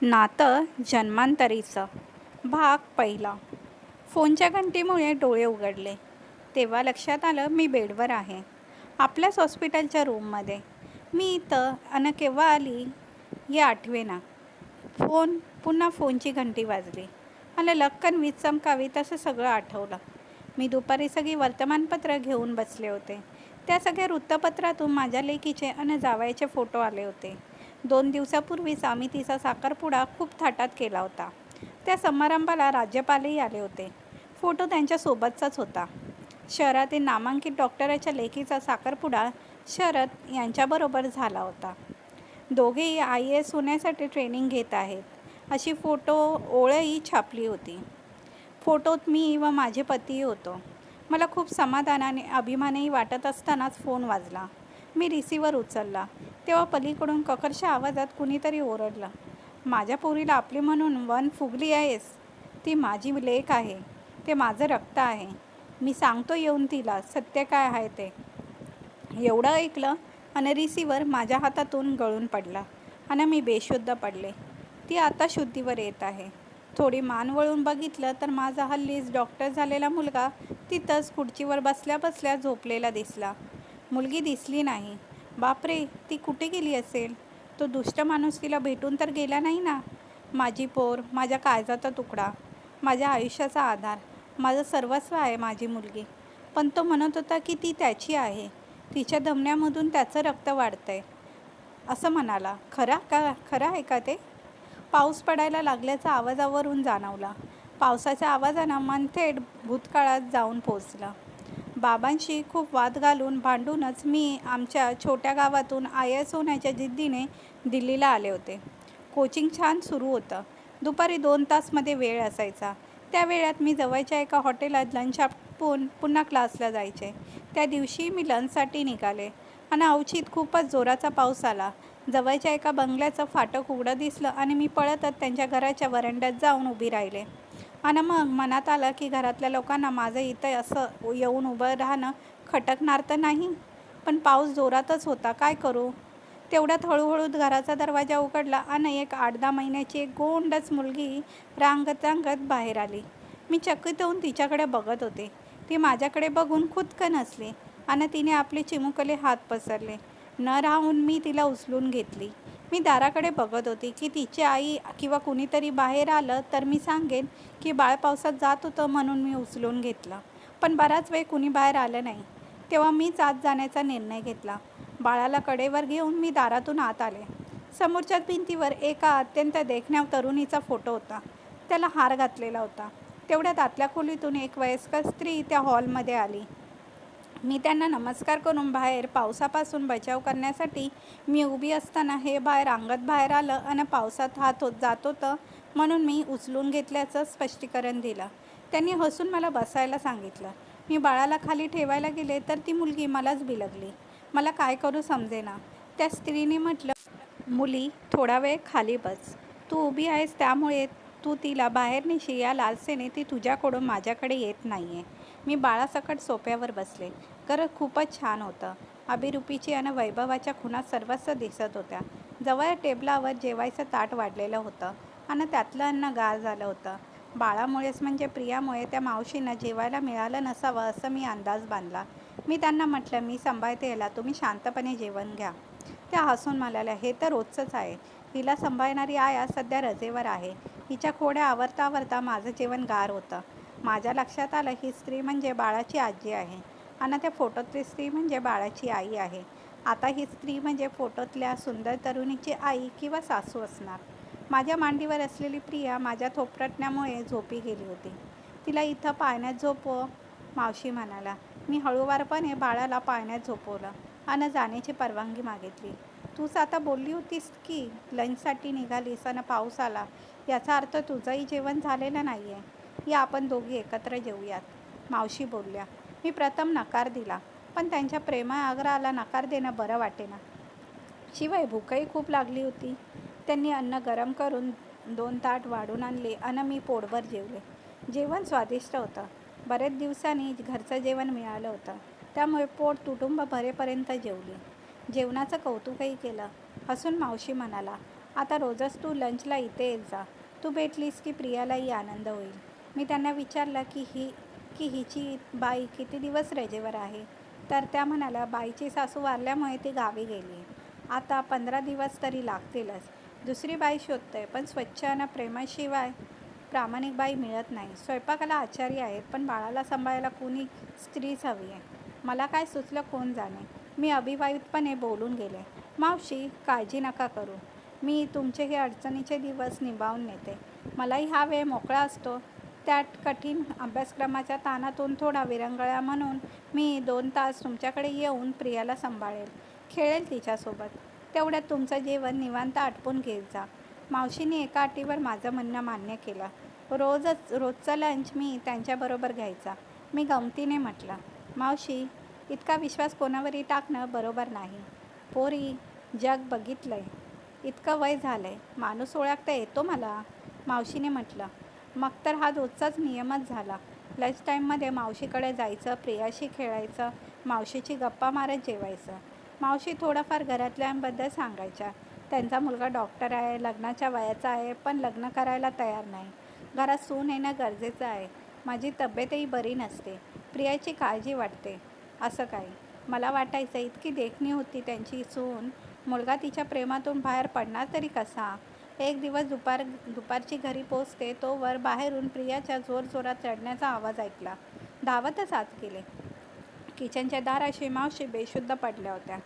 नातं जन्मांतरीचं भाग पहिला. फोनच्या घंटीमुळे डोळे उघडले तेव्हा लक्षात आलं मी बेडवर आहे, आपल्याच हॉस्पिटलच्या रूममध्ये. मी इथं अन केव्हा आली हे आठवेना. पुन्हा फोनची घंटी वाजली. मला लक्कन वीज चमकावी तसं सगळं आठवलं. मी दुपारी सगळी वर्तमानपत्र घेऊन बसले होते. त्या सगळ्या वृत्तपत्रातून माझ्या लेकीचे अन जावयाचे फोटो आले होते. 2 दिवसापूर्वीच आम्ही तिचा साखरपुडा खूप थाटात केला होता. त्या समारंभाला राज्यपालही आले होते. फोटो त्यांच्यासोबतचाच होता. शहरातील नामांकित डॉक्टराच्या लेकीचा साखरपुडा शरद यांच्याबरोबर झाला होता. दोघेही IAS होण्यासाठी ट्रेनिंग घेत आहेत अशी फोटो ओळही छापली होती. फोटोत मी व माझे पतीही होतो. मला खूप समाधानाने अभिमानही वाटत असतानाच फोन वाजला. मी रिसिव्हर उचलला तेव्हा पलीकडून ककरशा आवाजात कुणीतरी ओरडलं, माझ्या पोरीला आपली म्हणून वन फुगली आहेस? ती माझी लेक आहे, ते माझं रक्त आहे. मी सांगतो येऊन तिला सत्य काय आहे ते. एवढं ऐकलं आणि रिसिव्हर माझ्या हातातून गळून पडला आणि मी बेशुद्ध पडले. ती आता शुद्धीवर येत आहे. थोडी मान वळून बघितलं तर माझा हल्लीच डॉक्टर झालेला मुलगा तिथंच खुर्चीवर बसल्या बसल्या झोपलेला दिसला. मुलगी दिसली नाही. बापरे, ती कुठे गेली असेल? तो दुष्ट माणूस तिला भेटून तर गेला नाही ना? माझी पोर, माझ्या काळजाचा तुकडा, माझ्या आयुष्याचा आधार, माझं सर्वस्व आहे माझी मुलगी. पण तो म्हणत होता की ती त्याची आहे, तिच्या धमन्यामधून त्याचं रक्त वाढतंय असं म्हणाला. खरं आहे का ते? पाऊस पडायला लागल्याचा आवाजावरून जाणवला. पावसाच्या आवाजानं मन थेट भूतकाळात जाऊन पोचलं. बाबांशी खूप वाद घालून भांडूनच मी आमच्या छोट्या गावातून IAS होण्याच्या जिद्दीने दिल्लीला आले होते. कोचिंग छान सुरू होतं. दुपारी 2 तासमध्ये वेळ असायचा. त्या वेळात मी जवळच्या एका हॉटेलात लंच आटपून पुन्हा क्लासला जायचे. त्या दिवशी मी लंचसाठी निघाले आणि अवचित खूपच जोराचा पाऊस आला. जवळच्या एका बंगल्याचं फाटक उघडं दिसलं आणि मी पळतच त्यांच्या घराच्या वरांड्यात जाऊन उभी राहिले. आणि मग मनात आलं की घरातल्या लोकांना माझं इथं असं येऊन उभं राहणं खटकणार तर नाही. पण पाऊस जोरातच होता, काय करू? तेवढ्यात हळूहळू घराचा दरवाजा उघडला आणि एक 8-10 महिन्याची एक गोंडच मुलगी रांगत रांगत बाहेर आली. मी चकित होऊन तिच्याकडे बघत होते. ती माझ्याकडे बघून खुदकन हसली आणि तिने आपले चिमुकले हात पसरले. न राहून मी तिला उचलून घेतली. मी दाराकडे बघत होती की तिची आई किंवा कुणीतरी बाहेर आलं तर मी सांगेन की बाळ पावसात जात होतं म्हणून मी उचलून घेतलं. पण बराच वेळ कुणी बाहेर आलं नाही. तेव्हा मीच आत जाण्याचा निर्णय घेतला. बाळाला कडेवर घेऊन मी दारातून आत आले. समोरच्याच भिंतीवर एका अत्यंत देखण्या तरुणीचा फोटो होता. त्याला हार घातलेला होता. तेवढ्यात आतल्या खोलीतून एक वयस्कर स्त्री त्या हॉलमध्ये आली. मी त्यांना नमस्कार करून बाहेर पावसापासून बचाव करण्यासाठी मी उभी असताना हे बाळ रांगत बाहेर आलं आणि पावसात जात होतं म्हणून मी उचलून घेतल्याचं स्पष्टीकरण दिलं. त्यांनी हसून मला बसायला सांगितलं. मी बाळाला खाली ठेवायला गेले तर ती मुलगी मलाच बिलगली. मला काय करू समजेना. त्या स्त्रीने म्हटलं, मुली, थोडा वेळ खाली बस. तू उभी आहेस त्यामुळे तू तिला बाहेर नेशी या लालसेने ती तुझ्याकडून माझ्याकडे येत नाही आहे. मी बाळासकट सोफ्यावर बसले. घर खूपच छान होतं. अभिरूपीची आणि वैभवाच्या खुणा सर्वस्व दिसत होत्या. जवळ टेबलावर जेवायचं ताट वाढलेलं होतं आणि त्यातलं अन्न गार झालं होतं. बाळामुळेच म्हणजे प्रियामुळे त्या मावशींना जेवायला मिळालं नसावं असं मी अंदाज बांधला. मी त्यांना म्हटलं, मी सांभाळते याला, तुम्ही शांतपणे जेवण घ्या. त्या हसून म्हणाल्या, हे तर रोजचंच आहे. हिला सांभाळणारी आया सध्या रजेवर आहे. हिच्या खोड्या आवरता आवरता माझं जेवण गार होतं. माझ्या लक्षात आलं ही स्त्री म्हणजे बाळाची आजी आहे आणि त्या फोटोतली स्त्री म्हणजे बाळाची आई आहे. आता ही स्त्री म्हणजे फोटोतल्या सुंदर तरुणीची आई किंवा सासू असणार. माझ्या मांडीवर असलेली प्रिया माझ्या थोपटण्यामुळे झोपी गेली होती. तिला इथं पाळण्यात झोपव, मावशी म्हणाला. मी हळूवारपणे बाळाला पाळण्यात झोपवलं आणि जाण्याची परवानगी मागितली. तूच आता बोलली होतीस की लंचसाठी निघालीस आणि पाऊस आला, याचा अर्थ तुझंही जेवण झालेलं नाही आहे. या आपण दोघी एकत्र जेऊयात, मावशी बोलल्या. मी प्रथम नकार दिला, पण त्यांच्या प्रेमळ आग्रहाला नकार देणं बरं वाटेना. शिवाय भूकही खूप लागली होती. त्यांनी अन्न गरम करून 2 ताट वाढून आणले आणि मी पोटभर जेवले. जेवण स्वादिष्ट होतं. बरेच दिवसांनी घरचं जेवण मिळालं होतं, त्यामुळे पोट तुटुंब भरेपर्यंत जेवली. जेवणाचं कौतुकही केलं. हसून मावशी म्हणाला, आता रोजच तू लंचला इथे येत जा. तू भेटलीस की प्रियालाही आनंद होईल. मी त्यांना विचारलं की हिची बाई किती दिवस रजेवर आहे. तर त्या म्हणाल्या, बाईची सासू वारल्यामुळे ती गावी गेली. आता 15 दिवस तरी लागतीलच. दुसरी बाई शोधतोय, पण स्वच्छ आणि प्रेमाशिवाय प्रामाणिक बाई मिळत नाही. स्वयंपाकाला आचारी आहेत, पण बाळाला सांभाळायला कुणी स्त्रीच हवी आहे. मला काय सुचलं कोण जाणे. मी अविवाहितपणे बोलून गेले. मावशी, काळजी नका करू. मी तुमचे हे अडचणीचे दिवस निभावून नेते. मलाही हा वेळ मोकळा असतो. त्यात कठीण अभ्यासक्रमाच्या ताणातून थोडा विरंगुळा म्हणून मी 2 तास तुमच्याकडे येऊन प्रियाला सांभाळेल, खेळेल तिच्यासोबत. तेवढ्यात तुमचं जेवण निवांत आटपून घेत जा. मावशीने एका अटीवर माझं म्हणणं मान्य केलं. रोजचा लंच मी त्यांच्याबरोबर घ्यायचा. मी गमतीने म्हटलं, मावशी, इतका विश्वास कोणावरही टाकणं बरोबर नाही. पोरी, जग बघितलंय. इतकं वय झालंय, माणूस ओळखता येतो मला. मावशीने म्हटलं, मग तर हा रोजचाच नियमच झाला. लंच टाईममध्ये मावशीकडे जायचं, प्रियाशी खेळायचं, मावशीची गप्पा मारत जेवायचं. मावशी थोडंफार घरातल्यांबद्दल सांगायच्या. त्यांचा मुलगा डॉक्टर आहे, लग्नाच्या वयाचा आहे, पण लग्न करायला तयार नाही. घरात सून येणं गरजेचं आहे. माझी तब्येतही बरी नसते. प्रियाची काळजी वाटते. असं काही. मला वाटायचं इतकी देखणी होती त्यांची सून, मुलगा तिच्या प्रेमातून बाहेर पडणार तरी कसा. एक दिवस दुपारची घरी पोचते तोवर बाहेरून प्रियाच्या जोरजोरात रडण्याचा आवाज ऐकला. धावतच आत गेले. किचनच्या दाराशी मावशी बेशुद्ध पडल्या होत्या.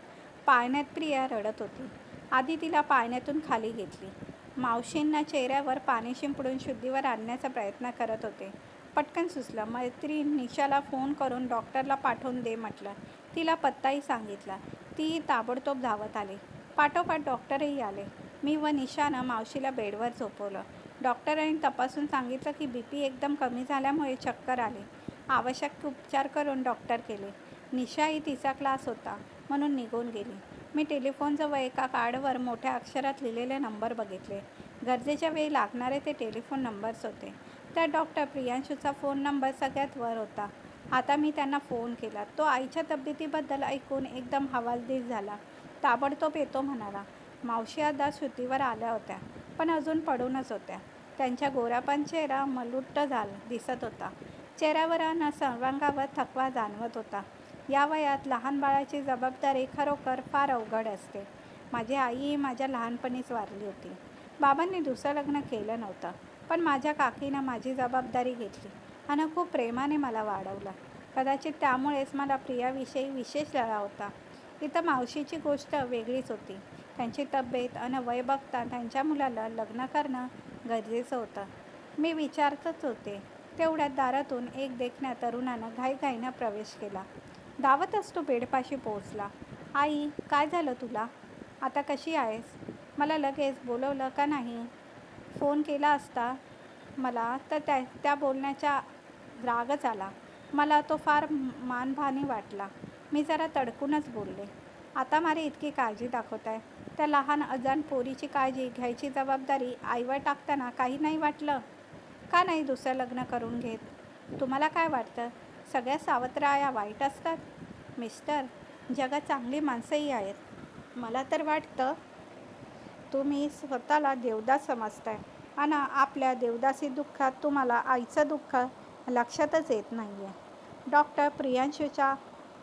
पाळण्यात प्रिया रडत होती. आधी तिला पाळण्यातून खाली घेतली. मावशींना चेहऱ्यावर पाणी शिंपडून शुद्धीवर आणण्याचा प्रयत्न करत होते. पटकन सुचलं. मैत्रीण निशाला फोन करून डॉक्टरला पाठवून दे म्हटलं. तिला पत्ताही सांगितला. ती ताबडतोब धावत आली. पाठोपाठ डॉक्टरही आले. मी व निशानं मावशीला बेडवर झोपवलं. डॉक्टरांनी तपासून सांगितलं की BP एकदम कमी झाल्यामुळे चक्कर आली. आवश्यक उपचार करून डॉक्टर केले. निशाही तिचा क्लास होता म्हणून निघून गेली. मी टेलिफोनजवळ एका कार्डवर मोठ्या अक्षरात लिहिलेले नंबर बघितले. गरजेच्या वेळी लागणारे ते टेलिफोन नंबर्स होते. त्यात डॉक्टर प्रियांशूचा फोन नंबर सगळ्यात वर होता. आता मी त्यांना फोन केला. तो आईच्या तब्येतीबद्दल ऐकून एकदम हवालदिल झाला. ताबडतोब येतो म्हणाला. मावशी आता शुद्धीवर आल्या होत्या, पण अजून पडूनच होत्या. त्यांच्या गोरापान चेहरा मलुट्ट दिसत होता. चेहऱ्यावर आणि सर्वांगावर थकवा जाणवत होता. या वयात लहान बाळाची जबाबदारी खरोखर फार अवघड असते. माझी आई माझ्या लहानपणीच वारली होती. बाबांनी दुसरं लग्न केलं नव्हतं, पण माझ्या काकीनं माझी जबाबदारी घेतली आणि खूप प्रेमाने मला वाढवलं. कदाचित त्यामुळेच मला प्रियाविषयी विशेष लळा होता. इथं मावशीची गोष्ट वेगळीच होती. त्यांची तब्येत आणि वय बघता त्यांच्या मुलाला लग्न करणं गरजेचं होतं. मी विचारतच होते. तेवढ्यात दारातून एक देखण्या तरुणानं घाईघाईनं प्रवेश केला. धावतच तो बेडपाशी पोहोचला. आई, काय झालं तुला? आता कशी आहेस? मला लगेच बोलवलं का नाही? फोन केला असता मला तर त्या बोलण्याचा रागच आला. मला तो फार मानहानी वाटला. मी जरा तडकूनच बोलले. आता मारी इतकी काळजी दाखवताय. त्या लहान अजाण पोरीची काळजी घ्यायची जबाबदारी आईवर टाकताना काही नाही वाटलं? का नाही दुसरं लग्न करून घेत? तुम्हाला काय वाटतं, सगळ्या सावत्राया वाईट असतात? मिस्टर, जगात चांगली माणसंही आहेत. मला तर वाटतं तुम्ही स्वतःला देवदास समजताय आणि आपल्या देवदासी दुःखात तुम्हाला आईचं दुःख लक्षातच येत नाही आहे. डॉक्टर प्रियांशूच्या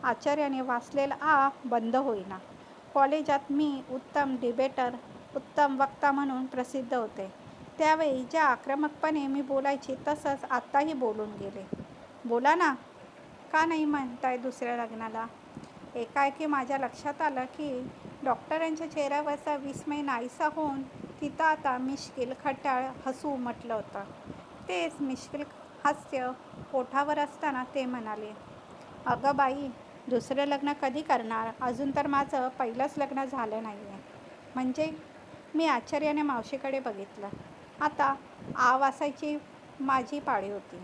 आचार्याने वाचलेला बंद होईना. कॉलेजात मी उत्तम डिबेटर, उत्तम वक्ता म्हणून प्रसिद्ध होते. त्यावेळी ज्या आक्रमकपणे मी बोलायची तसंच आत्ताही बोलून गेले. बोला ना, का नाही म्हणताय दुसऱ्या लग्नाला? एकाएकी माझ्या लक्षात आलं की डॉक्टरांच्या चेहऱ्यावरचा विस्मय नाहीसा होऊन तिथं आता मिश्किल खट्याळ हसू म्हटलं होतं. तेच मिश्किल हास्य ओठावर असताना ते म्हणाले, अगं बाई, दुसरं लग्न कधी करणार? अजून तर माझं पहिलंच लग्न झालं नाही आहे. म्हणजे? मी आश्चर्याने मावशीकडे बघितलं. आता वासायची माझी पाळी होती.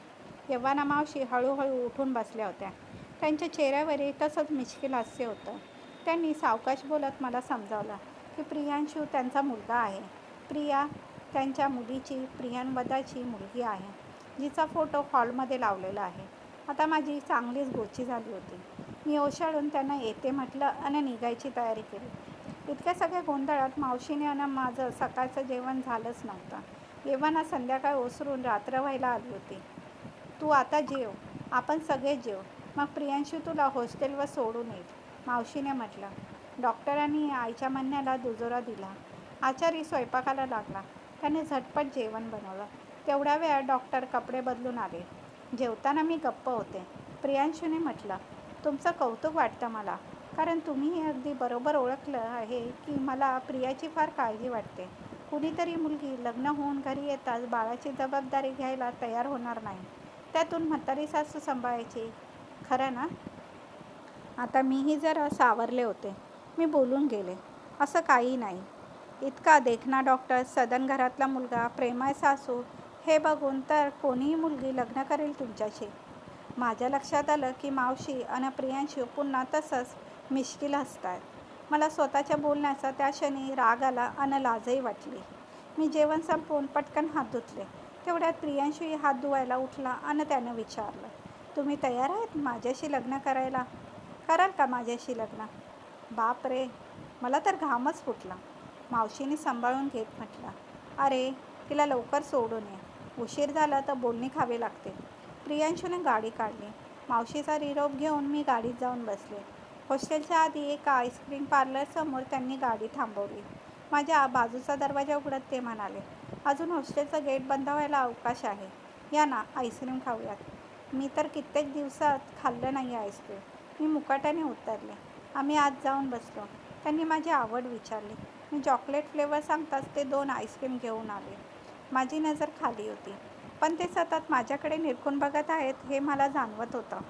यव्वाना मावशी हळूहळू उठून बसल्या होत्या. त्यांच्या चेहऱ्यावरही तसंच मिश्किल हास्य होतं. त्यांनी सावकाश बोलत मला समजावलं की प्रियांशू त्यांचा मुलगा आहे. प्रिया त्यांच्या मुलीची, प्रियंवदाची मुलगी आहे, जिचा फोटो हॉलमध्ये लावलेला आहे. आता माझी चांगलीच गोची झाली होती. मी ओशाळून त्यांना येते म्हटलं आणि निघायची तयारी केली. इतक्या सगळ्या गोंधळात मावशीने आणि माझं सकाळचं जेवण झालंच नव्हतं. येव्हाना संध्याकाळ ओसरून रात्र व्हायला आली होती. तू आता जेव, आपण सगळे जेव, मग प्रियांशू तुला हॉस्टेलवर सोडून येईल, मावशीने म्हटलं. डॉक्टरांनी आईच्या म्हणण्याला दुजोरा दिला. आचारी स्वयंपाकाला लागला. त्याने झटपट जेवण बनवलं. तेवढ्या वेळात डॉक्टर कपडे बदलून आले. जेवताना मी गप्प होते. प्रियांशूने म्हटलं, तुमचं कौतुक वाटतं मला, कारण तुम्ही हे अगदी बरोबर ओळखलं आहे की मला प्रियाची फार काळजी वाटते. कुणीतरी मुलगी लग्न होऊन घरी येताच बाळाची जबाबदारी घ्यायला तयार होणार नाही, त्यातून म्हातारी सासू सांभाळायची. खरं ना? आता मीही जरा सावरले होते. मी बोलून गेले, असं काही नाही. इतका देखणा डॉक्टर, सदन घरातला मुलगा, प्रेमळ सासू, हे बघून तर कोणीही मुलगी लग्न करेल तुमच्याशी. माझ्या लक्षात आलं की मावशी आणि प्रियांशू पुन्हा तसंच मिश्किल हसतायत. मला स्वतःच्या बोलण्याचा त्या क्षणी राग आला आणि लाजही वाटली. मी जेवण संपवून पटकन हात धुतले. तेवढ्यात प्रियांशूही हात धुवायला उठला आणि त्यानं विचारलं, तुम्ही तयार आहेत माझ्याशी लग्न करायला? कराल का माझ्याशी लग्न? बाप रे, मला तर घामच फुटला. मावशीने सांभाळून घेत म्हटलं, अरे तिला लवकर सोडून ये, उशीर झाला तर बोलणी खावे लागते. प्रियांशूने गाडी काढली. मावशीचा निरोप घेऊन मी गाडीत जाऊन बसले. हॉस्टेलच्या आधी एका आईस्क्रीम पार्लरसमोर त्यांनी गाडी थांबवली. माझ्या बाजूचा दरवाजा उघडत ते म्हणाले, अजून हॉस्टेलचं गेट बंद व्हायला अवकाश आहे, या ना आईस्क्रीम खाऊयात. मी तर कित्येक दिवसात खाल्लं नाही आईस्क्रीम. मी मुकाट्याने उतरले. आम्ही आत जाऊन बसलो. त्यांनी माझी आवड विचारली. मी चॉकलेट फ्लेवर सांगताच ते 2 आईस्क्रीम घेऊन आले. माझी नजर खाली होती, पण ते सतत माझ्याकडे निरखून बघत आहेत हे मला जाणवत होतं.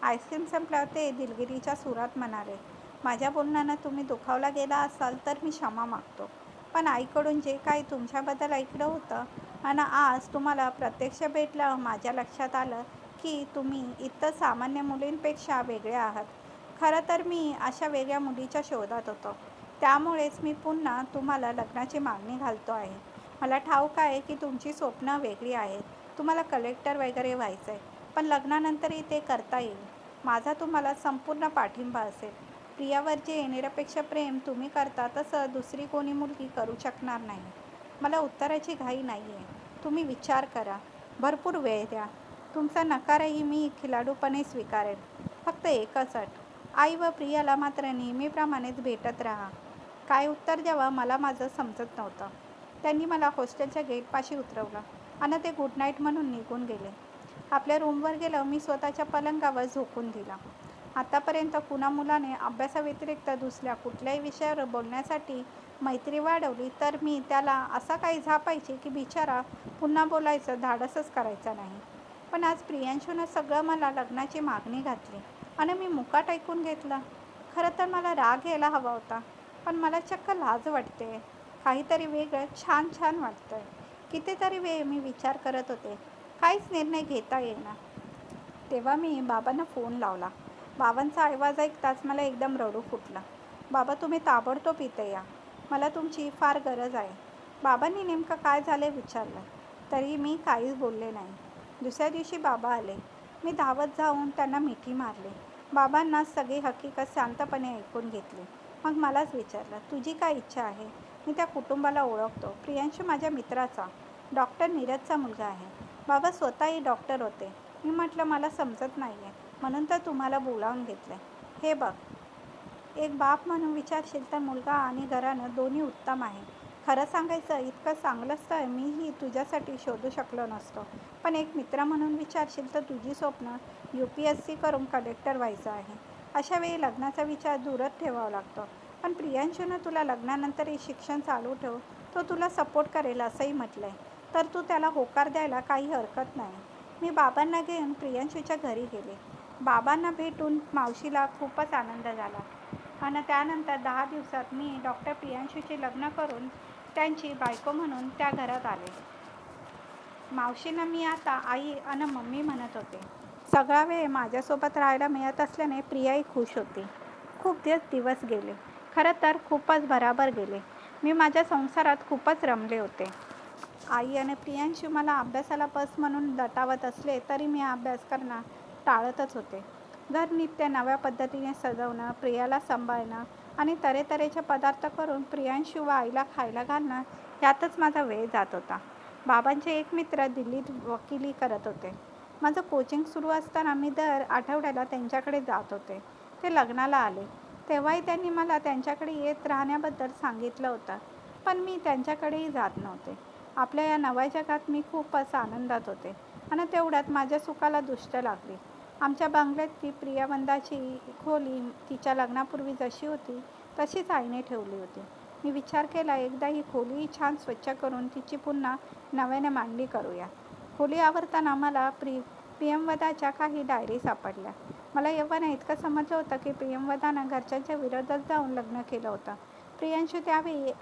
आईस्क्रीम संपल्यावर ते दिलगिरीच्या सुरात म्हणाले, माझ्या बोलण्यानं तुम्ही दुखावला गेला असाल तर मी क्षमा मागतो. पण आईकडून जे काही तुमच्याबद्दल ऐकलं होतं आणि आज तुम्हाला प्रत्यक्ष भेटलं, माझ्या लक्षात आलं की तुम्ही इतर सामान्य मुलींपेक्षा वेगळे आहात. खरं तर मी अशा वेगळ्या मुलीच्या शोधात होतो. त्यामुळेच मी पुन्हा तुम्हाला लग्नाची मागणी घालतो आहे. मला ठाऊक आहे की तुमची स्वप्न वेगळी आहेत. तुम्हाला कलेक्टर वगैरे व्हायचं आहे, पण लग्नानंतरही ते करता येईल. माझा तुम्हाला संपूर्ण पाठिंबा असेल. प्रियावर जे निरपेक्ष प्रेम तुम्ही करता तसं दुसरी कोणी मुलगी करू शकणार नाही. मला उत्तराची घाई नाही आहे. तुम्ही विचार करा, भरपूर वेळ द्या. तुमचा नकारही मी खिलाडूपणे स्वीकारेन. फक्त एकच अट, आई व प्रियाला मात्र नेहमीप्रमाणेच भेटत राहा. काय उत्तर द्यावं मला माझं समजत नव्हतं. त्यांनी मला हॉस्टेलच्या गेटपाशी उतरवलं आणि ते गुड नाईट म्हणून निघून गेले. आपल्या रूमवर गेलं. मी स्वतःच्या पलंगावर झोकून दिला. आतापर्यंत कुणा मुलाने अभ्यासाव्यतिरिक्त दुसऱ्या कुठल्याही विषयावर बोलण्यासाठी मैत्री वाढवली तर मी त्याला असा काही झापायची की बिचारा पुन्हा बोलायचं धाडसच करायचं नाही. पण आज प्रियांशूनं सगळं मला लग्नाची मागणी घातली आणि मी मुकाट ऐकून घेतलं. खरं तर मला राग यायला हवा होता, पण मला चक्क लाज वाटते. काहीतरी वेगळं छान छान वाटतंय. कितीतरी वेळ मी विचार करत होते, काहीच निर्णय घेता येईना. तेव्हा मी बाबांना फोन लावला. बाबांचा आवाज ऐकताच मला एकदम रडू फुटलं. बाबा, तुम्ही ताबडतोब इथे या, मला तुमची फार गरज आहे. बाबांनी नेमकं काय झाले विचारलं, तरी मी काहीच बोलले नाही. दुसऱ्या दिवशी बाबा आले. मी धावत जाऊन त्यांना मिठी मारली. बाबांना सगळी हकीकत शांतपणे ऐकून घेतली. मग मलाच विचारलं, तुझी काय इच्छा आहे? मी त्या कुटुंबाला ओळखतो. प्रियांशू माझ्या मित्राचा, डॉक्टर नीरजचा मुलगा आहे. बाबा स्वतःही डॉक्टर होते. मी म्हटलं, मला समजत नाही आहे, म्हणून तर तुम्हाला बोलावून घेतलं. हे बघ, एक बाप म्हणून विचारशील तर मुलगा आणि घराणं दोन्ही उत्तम आहे. खरं सांगायचं, इतकं चांगलं स्थळ मीही तुझ्यासाठी शोधू शकलो नसतो. पण एक मित्र म्हणून विचारशील तर तुझी स्वप्न UPSC करून कलेक्टर व्हायचं आहे. अशा वेळी लग्नाचा विचार दूरच ठेवावा लागतो. पण प्रियांशूनं तुला लग्नानंतरही शिक्षण चालू ठेव, तो तुला सपोर्ट करेल असंही म्हटलं आहे, तर तू त्याला होकार द्यायला काही हरकत नाही. मी बाबांना घेऊन प्रियांशूच्या घरी गेले. बाबांना भेटून मावशीला खूपच आनंद झाला आणि त्यानंतर 10 दिवसात मी डॉक्टर प्रियांशूचे लग्न करून त्यांची बायको म्हणून त्या घरात आले. मावशींना मी आता आई आणि मम्मी म्हणत होते. सगळा वेळ माझ्यासोबत राहायला मिळत असल्याने प्रियाही खुश होती. खूप दिवस गेले. खरं तर खूपच भराभर गेले. मी माझ्या संसारात खूपच रमले होते. आई आणि प्रियांशू मला अभ्यासाला बस म्हणून दटावत असले तरी मी अभ्यास करणं टाळतच होते. घर नित्य नव्या पद्धतीने सजवणं, प्रियाला सांभाळणं आणि तऱ्हेतऱ्हेचे पदार्थ करून प्रियांशू व आईला खायला घालणं यातच माझा वेळ जात होता. बाबांचे एक मित्र दिल्लीत वकिली करत होते. माझं कोचिंग सुरू असताना मी दर आठवड्याला त्यांच्याकडे जात होते. ते लग्नाला आले तेव्हाही त्यांनी मला त्यांच्याकडे येत राहण्याबद्दल सांगितलं होतं, पण मी त्यांच्याकडेही जात नव्हते. आपल्या या नव्या जगात मी खूपच आनंदात होते आणि तेवढ्यात माझ्या सुखाला दुष्ट लागली. आमच्या बंगल्यात ती प्रियवंदाची खोली तिच्या लग्नापूर्वी जशी होती तशीच आईने ठेवली होती. मी विचार केला, एकदा ही खोली छान स्वच्छ करून तिची पुन्हा नव्याने मांडणी करूया. खोली आवरताना मला प्रियंवदाच्या काही डायरी सापडल्या. मला एव्हा इतकं समजलं होतं की प्रियंवदानं घरच्यांच्या विरोधात जाऊन लग्न केलं होतं. प्रियांशू त्यावेळी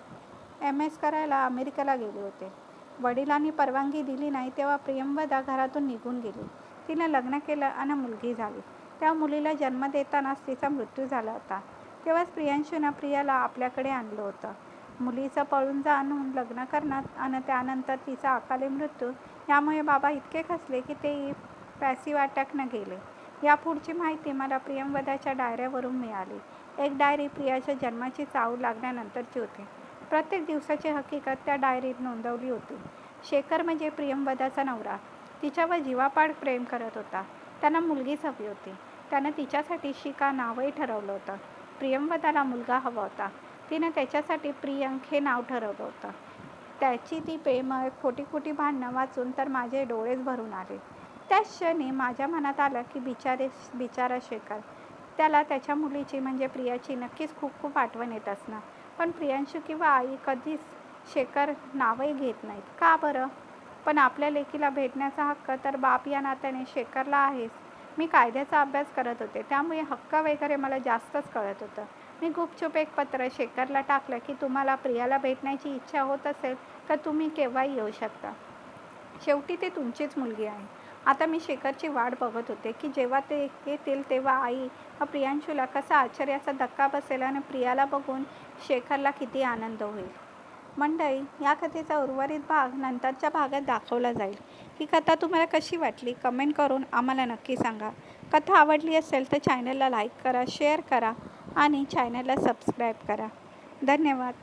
MS करायला अमेरिकेला गेले होते. वडिलांनी परवानगी दिली नाही तेव्हा प्रियंवदा घरातून निघून गेली. तिनं लग्न केलं आणि मुलगी झाली. त्या मुलीला जन्म देतानाच तिचा मृत्यू झाला होता. तेव्हाच प्रियांशूनं प्रियाला आपल्याकडे आणलं होतं. मुलीचं पळून जाणून लग्न करणं आणि त्यानंतर तिचा अकाली मृत्यू यामुळे बाबा इतके खचले की ते पॅसिव्ह अटॅकनं गेले. यापुढची माहिती मला प्रियंवदाच्या डायऱ्यावरून मिळाली. एक डायरी प्रियाच्या जन्माची चाहूल लागल्यानंतरची होती. प्रत्येक दिवसाची हकीकत त्या डायरीत नोंदवली होती. शेखर म्हणजे प्रियंवदाचा नवरा तिच्यावर जीवापाड प्रेम करत होता. त्यांना मुलगीच हवी होती. त्यानं तिच्यासाठी शिका नावही ठरवलं होतं. प्रियंवदाला मुलगा हवा होता. तिनं त्याच्यासाठी प्रियंक हे नाव ठरवलं होतं. त्याची ती प्रेमळ खोटी खोटी भांडणं वाचून तर माझे डोळेच भरून आले. त्याच क्षणी माझ्या मनात आलं की बिचारा शेखर, त्याला त्याच्या मुलीची म्हणजे प्रियाची नक्कीच खूप खूप आठवण येत असणार. पण प्रियांशू किंवा आई कधीच शेखर नावही घेत नाहीत. का बरं? पण आपल्या लेकीला भेटण्याचा हक्क तर बाप या नात्याने शेखरला आहेच. मी कायद्याचा अभ्यास करत होते त्यामुळे हक्क वगैरे मला जास्तच कळत होतं. मी गुपचूप एक पत्र शेखरला टाकलं की तुम्हाला प्रियाला भेटण्याची इच्छा होत असेल तर तुम्ही केव्हाही येऊ शकता. शेवटी ते तुमचीच मुलगी आहे. आता मी शेखरची वाट बघत होते की जेव्हा ते येतील तेव्हा आई व प्रियांशूला कसा आश्चर्याचा धक्का बसेल आणि प्रियाला बघून शेखरला किती आनंद होईल. मंडळी, या कथेचा उर्वरित भाग नंतरच्या भागात दाखवला जाईल. ही कथा तुम्हाला कशी वाटली कमेंट करून आम्हाला नक्की सांगा. कथा आवडली असेल तर चॅनलला लाईक करा, शेअर करा आणि चॅनलला सबस्क्राईब करा. धन्यवाद.